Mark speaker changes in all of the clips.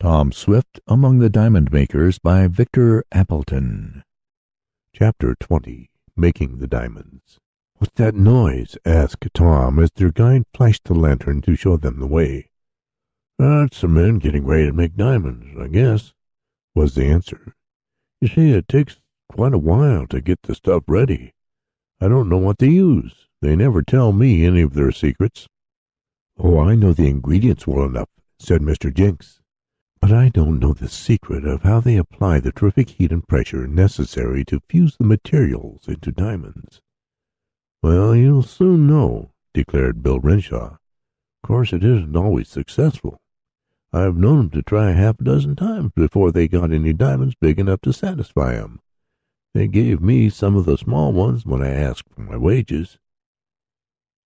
Speaker 1: Tom Swift Among the Diamond Makers by Victor Appleton.
Speaker 2: Chapter 20. Making the Diamonds. "What's that noise?" asked Tom as their guide flashed the lantern to show them the way. "That's the men getting ready to make diamonds, I guess," was the answer. "You see, it takes quite a while to get the stuff ready. I don't know what they use. They never tell me any of their secrets."
Speaker 1: "Oh, I know the ingredients well enough," said Mr. Jinks. "But I don't know the secret of how they apply the terrific heat and pressure necessary to fuse the materials into diamonds."
Speaker 2: "Well, you'll soon know," declared Bill Renshaw. "Of course, it isn't always successful. I've known 'em to try half a dozen times before they got any diamonds big enough to satisfy 'em. They gave me some of the small ones when I asked for my wages."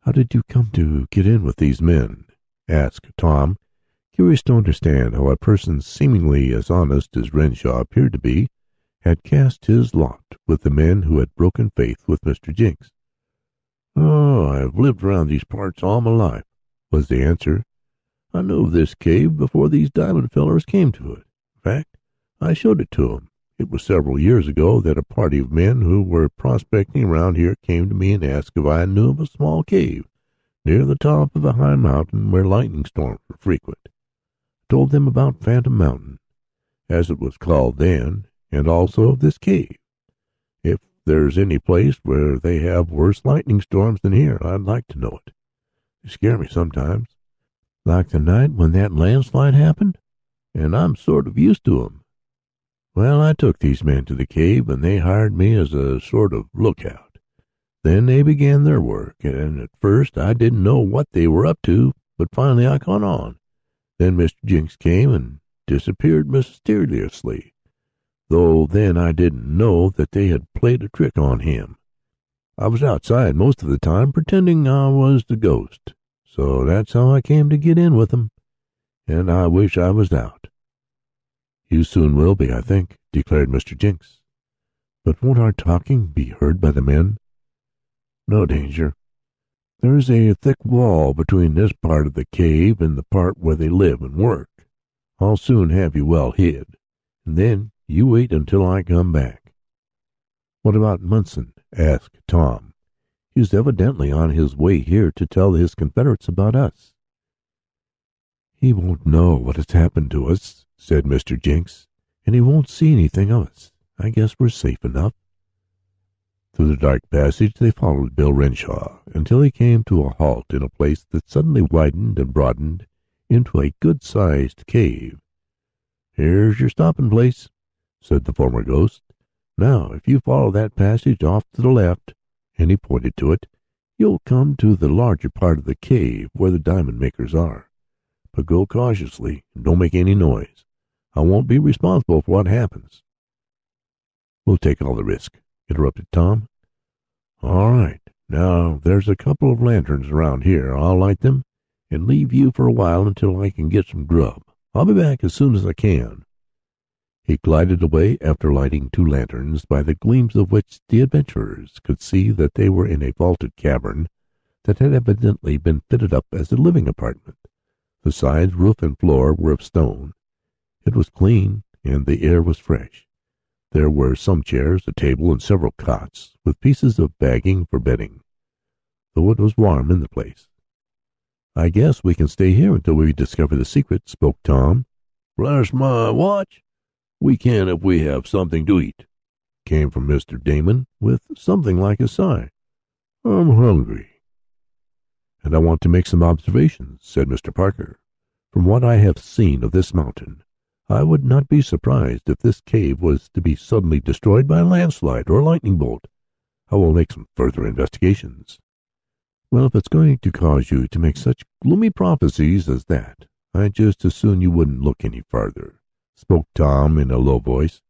Speaker 1: "How did you come to get in with these men?" asked Tom, curious to understand how a person seemingly as honest as Renshaw appeared to be had cast his lot with the men who had broken faith with Mr. Jinks.
Speaker 2: "Oh, I've lived around these parts all my life," was the answer. "I knew of this cave before these diamond fellers came to it. In fact, I showed it to 'em. It was several years ago that a party of men who were prospecting around here came to me and asked if I knew of a small cave near the top of a high mountain where lightning storms were frequent. I told them about Phantom Mountain, as it was called then, and also of this cave. If there's any place where they have worse lightning storms than here, I'd like to know it. They scare me sometimes."
Speaker 1: "Like the night when that landslide happened?"
Speaker 2: "And I'm sort of used to 'em. Well, I took these men to the cave, and they hired me as a sort of lookout. Then they began their work, and at first I didn't know what they were up to, but finally I caught on. Then Mr. Jinks came and disappeared mysteriously, though then I didn't know that they had played a trick on him. I was outside most of the time, pretending I was the ghost. So that's how I came to get in with them, and I wish I was out."
Speaker 1: "You soon will be, I think," declared Mr. Jinks. "But won't our talking be heard by the men?"
Speaker 2: "No danger. There's a thick wall between this part of the cave and the part where they live and work. I'll soon have you well hid, and then you wait until I come back."
Speaker 1: "What about Munson?" asked Tom. "He's evidently on his way here to tell his confederates about us." "He won't know what has happened to us," said Mr. Jinks, "and he won't see anything of us. I guess we're safe enough." Through the dark passage they followed Bill Renshaw until he came to a halt in a place that suddenly widened and broadened into a good-sized cave.
Speaker 2: "Here's your stopping place," said the former ghost. "Now, if you follow that passage off to the left," and he pointed to it, "you'll come to the larger part of the cave where the diamond makers are. But go cautiously and don't make any noise. I won't be responsible for what happens."
Speaker 1: "We'll take all the risk," interrupted Tom.
Speaker 2: "All right. Now, there's a couple of lanterns around here. I'll light them and leave you for a while until I can get some grub. I'll be back as soon as I can."
Speaker 1: He glided away after lighting two lanterns, by the gleams of which the adventurers could see that they were in a vaulted cavern that had evidently been fitted up as a living apartment. The sides, roof, and floor were of stone. It was clean, and the air was fresh. There were some chairs, a table, and several cots, with pieces of bagging for bedding, though it was warm in the place. "I guess we can stay here until we discover the secret," spoke Tom.
Speaker 2: "Bless my watch, we can if we have something to eat," came from Mr. Damon, with something like a sigh. "I'm hungry."
Speaker 1: "And I want to make some observations," said Mr. Parker. "From what I have seen of this mountain, I would not be surprised if this cave was to be suddenly destroyed by a landslide or a lightning bolt. I will make some further investigations." "Well, if it's going to cause you to make such gloomy prophecies as that, I'd just as soon you wouldn't look any farther," spoke Tom in a low voice.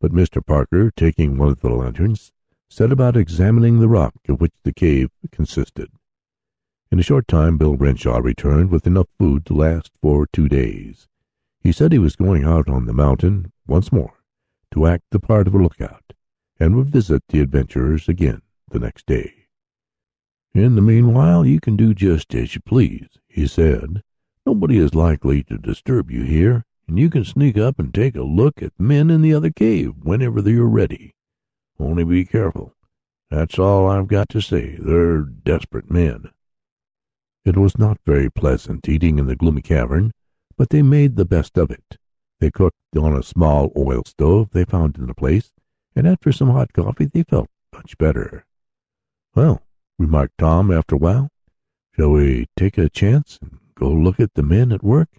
Speaker 1: But Mr. Parker, taking one of the lanterns, set about examining the rock of which the cave consisted. In a short time Bill Renshaw returned with enough food to last for 2 days. He said he was going out on the mountain once more to act the part of a lookout, and would visit the adventurers again the next day.
Speaker 2: "In the meanwhile, you can do just as you please," he said. "Nobody is likely to disturb you here. and you can sneak up and take a look at the men in the other cave whenever you're ready. Only be careful. That's all I've got to say. They're desperate men."
Speaker 1: It was not very pleasant eating in the gloomy cavern, but they made the best of it. They cooked on a small oil stove they found in the place, and after some hot coffee they felt much better. "Well," remarked Tom after a while, "shall we take a chance and go look at the men at work?"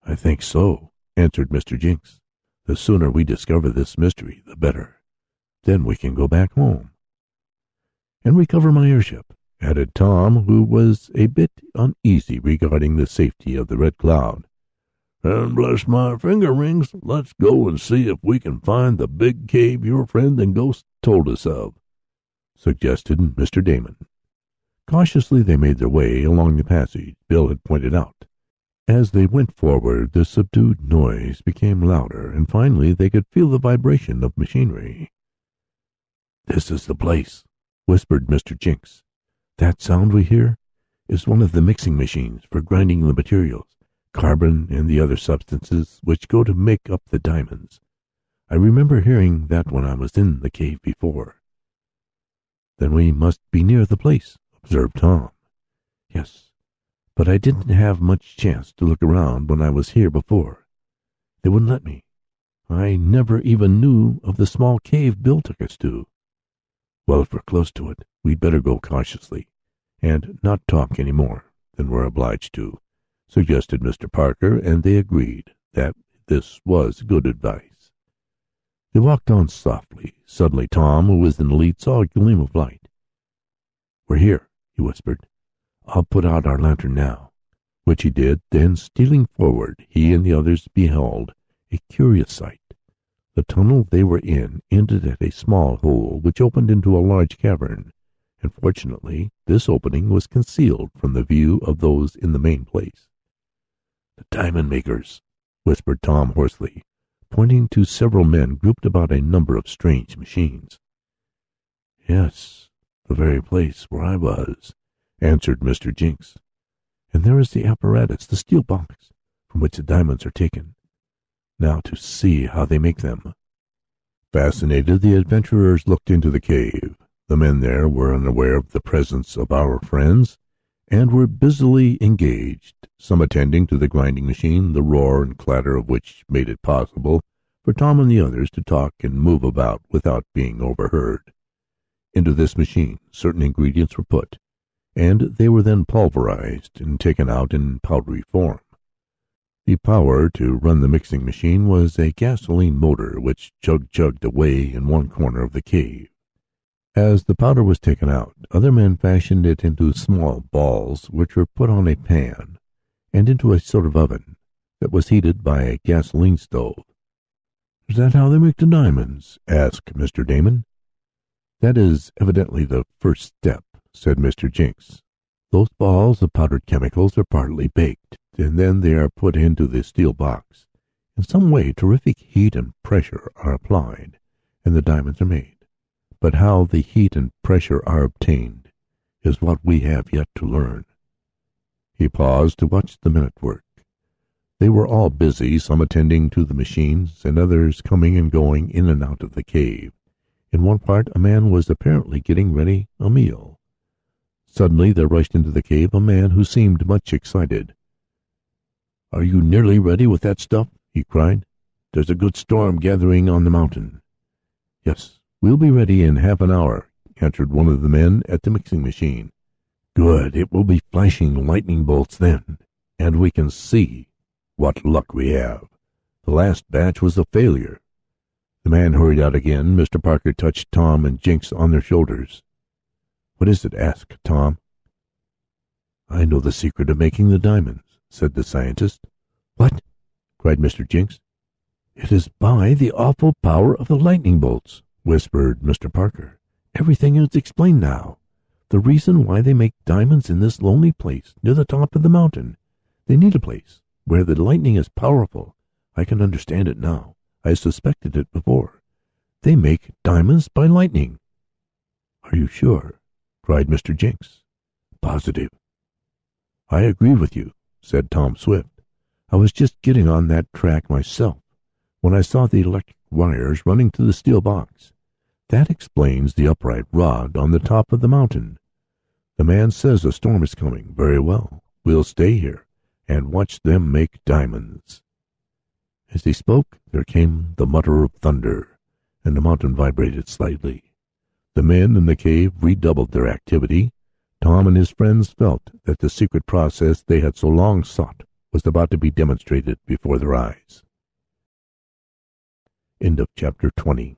Speaker 1: "I think so," answered Mr. Jinks. "The sooner we discover this mystery, the better. Then we can go back home." "And recover my airship," added Tom, who was a bit uneasy regarding the safety of the Red Cloud.
Speaker 2: "And bless my finger rings, let's go and see if we can find the big cave your friend the ghost told us of,"
Speaker 1: suggested Mr. Damon. Cautiously they made their way along the passage Bill had pointed out. As they went forward the subdued noise became louder, and finally they could feel the vibration of machinery. "This is the place," whispered Mr. Jinks. "That sound we hear is one of the mixing machines for grinding the materials, carbon and the other substances which go to make up the diamonds. I remember hearing that when I was in the cave before." "Then we must be near the place," observed Tom. "Yes, but I didn't have much chance to look around when I was here before. They wouldn't let me. I never even knew of the small cave Bill took us to." "Well, if we're close to it, we'd better go cautiously, and not talk any more than we're obliged to," suggested Mr. Parker, and they agreed that this was good advice. They walked on softly. Suddenly Tom, who was in the lead, saw a gleam of light. "We're here," he whispered. "I'll put out our lantern now," which he did. Then, stealing forward, he and the others beheld a curious sight. The tunnel they were in ended at a small hole which opened into a large cavern, and fortunately this opening was concealed from the view of those in the main place. "The diamond makers," whispered Tom hoarsely, pointing to several men grouped about a number of strange machines. "Yes, the very place where I was," answered Mr. Jinks. "And there is the apparatus, the steel box, from which the diamonds are taken. Now to see how they make them." Fascinated, the adventurers looked into the cave. The men there were unaware of the presence of our friends, and were busily engaged, some attending to the grinding machine, the roar and clatter of which made it possible for Tom and the others to talk and move about without being overheard. Into this machine certain ingredients were put, and they were then pulverized and taken out in powdery form. The power to run the mixing machine was a gasoline motor which chugged away in one corner of the cave. As the powder was taken out, other men fashioned it into small balls which were put on a pan and into a sort of oven that was heated by a gasoline stove. "Is that how they make the diamonds?" asked Mr. Damon. "That is evidently the first step," said Mr. Jinks. "Those balls of powdered chemicals are partly baked, and then they are put into the steel box. In some way terrific heat and pressure are applied, and the diamonds are made. But how the heat and pressure are obtained is what we have yet to learn." He paused to watch the men at work. They were all busy, some attending to the machines, and others coming and going in and out of the cave. In one part a man was apparently getting ready a meal. Suddenly there rushed into the cave a man who seemed much excited. "Are you nearly ready with that stuff?" he cried. "There's a good storm gathering on the mountain." "Yes, we'll be ready in half an hour," answered one of the men at the mixing machine. "Good. It will be flashing lightning bolts then, and we can see what luck we have. The last batch was a failure." The man hurried out again. Mr. Parker touched Tom and Jinks on their shoulders. "What is it?" asked Tom. "I know the secret of making the diamonds," said the scientist. "What?" cried Mr. Jinks. "It is by the awful power of the lightning bolts," whispered Mr. Parker. "Everything is explained now. The reason why they make diamonds in this lonely place near the top of the mountain. They need a place where the lightning is powerful. I can understand it now. I suspected it before. They make diamonds by lightning." "Are you sure?" cried Mr. Jinks. "Positive." "I agree with you," said Tom Swift. I was just getting on that track myself when I saw the electric wires running to the steel box. That explains the upright rod on the top of the mountain. The man says a storm is coming. Very well. We'll stay here and watch them make diamonds." As he spoke, there came the mutter of thunder, and the mountain vibrated slightly. The men in the cave redoubled their activity. Tom and his friends felt that the secret process they had so long sought was about to be demonstrated before their eyes. End of chapter 20.